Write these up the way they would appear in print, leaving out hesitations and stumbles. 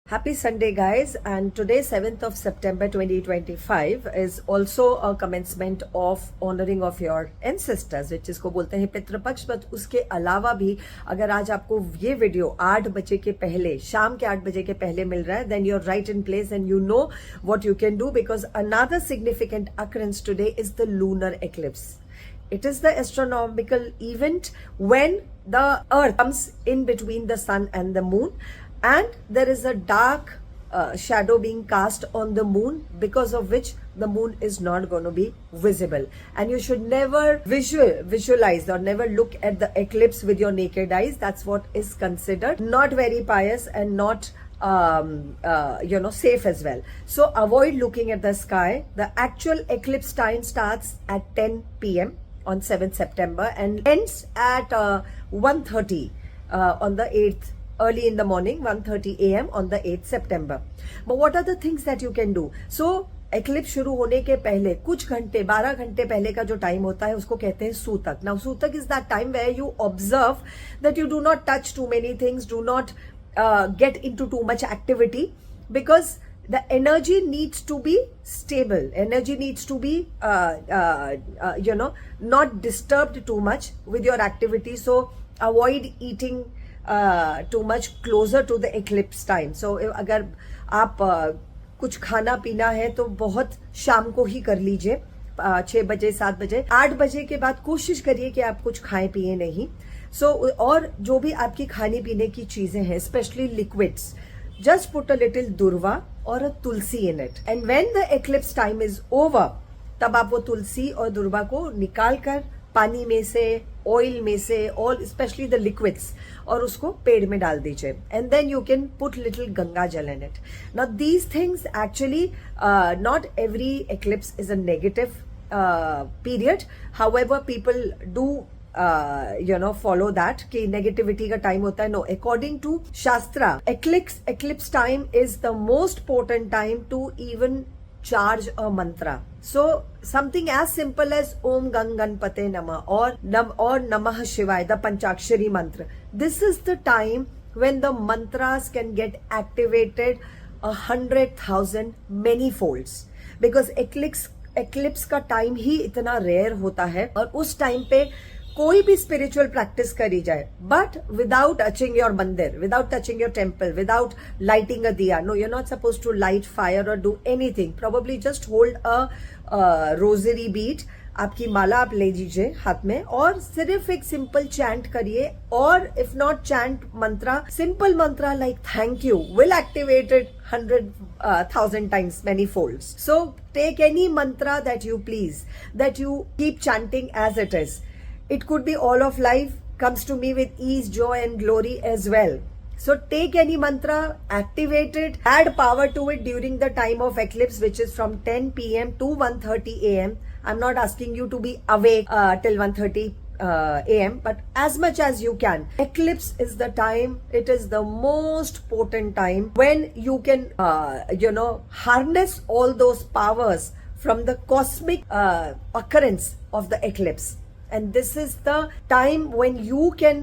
Happy Sunday, guys, and today 7th of September 2025 is also a commencement of honoring of your ancestors, which इसको बोलते हैं Pitrupaksha. But उसके अलावा भी अगर आज आपको ये वीडियो 8 बजे के पहले, शाम के 8 बजे के पहले मिल रहा है, then you're right in place and you know what you can do, because another significant occurrence today is the lunar eclipse. It is the astronomical event when the earth comes in between the sun and the moon, and there is a dark shadow being cast on the moon, because of which the moon is not going to be visible. And you should never visualize or never look at the eclipse with your naked eyes. That's what is considered not very pious and not safe as well. So avoid looking at the sky. The actual eclipse time starts at 10 p.m. on 7th September and ends at 1:30 on the 8th, early in the morning, 1:30 a.m. on the 8th September. But what are the things that you can do? So eclipse शुरू होने के पहले कुछ घंटे, 12 घंटे पहले का जो टाइम होता है उसको कहते हैं sutak. Now sutak is that time where you observe that you do not touch too many things, do not get into too much activity, because the energy needs to be stable. Energy needs to be not disturbed too much with your activity. So avoid eating too much closer to the eclipse time. So अगर आप कुछ खाना पीना है तो बहुत शाम को ही कर लीजिए, 6 बजे 7 बजे. 8 बजे के बाद कोशिश करिए कि आप कुछ खाएं पिए नहीं. सो और जो भी आपकी खाने पीने की चीजें हैं, specially liquids, just put a little durva or a tulsi in it, and when the eclipse time is over, तब आप वो तुलसी और दुर्वा को निकाल कर पानी में से, ऑयल में से, और स्पेशली द लिक्विड्स, और उसको पेड़ में डाल दीजिए. And then you can put little Ganga jal in it. Now these things actually, not every eclipse is a negative period. However people do follow that कि negativity का time होता है. No, according to Shastra, eclipse time is the most potent time to even charge a mantra. So something as simple as Om Ganganpate Namah or Namah Shivaya, the Panchakshari mantra. This is the time when the mantras can get activated 100,000 many folds, because eclipse का time ही इतना rare होता है, और उस time पे कोई भी spiritual practice करी जाए, but without touching your mandir, without touching your temple, without lighting a diya. No, you are not suppose to light fire और do anything. Probably just hold a rosary bead, आपकी माला आप ले लीजिए हाथ में, और सिर्फ एक सिंपल चैंट करिए. और if not chant Mantra, simple Mantra like thank you will activate it 100,000 times many folds. So take any mantra that you please, that you keep chanting as it is. It could be all of life comes to me with ease, joy and glory as well. So take any mantra, activate it, add power to it during the time of eclipse, which is from 10 p.m. to 1:30 a.m. I'm not asking you to be awake till 1:30 a.m., but as much as you can. Eclipse is the time, it is the most potent time when you can harness all those powers from the cosmic occurrence of the eclipse. And this is the time when you can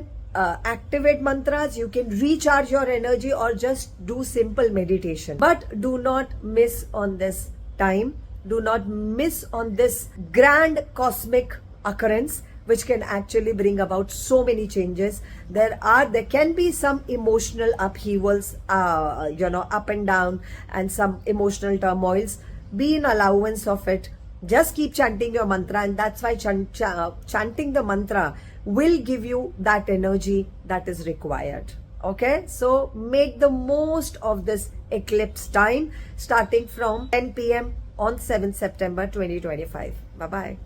activate mantras, you can recharge your energy, or just do simple meditation. But do not miss on this time. Do not miss on this grand cosmic occurrence, which can actually bring about so many changes. There can be some emotional upheavals, up and down, and some emotional turmoils. Be in allowance of it. Just keep chanting your mantra, and that's why chanting the mantra will give you that energy that is required. Okay, so make the most of this eclipse time starting from 10 p.m. on 7th September 2025. Bye bye.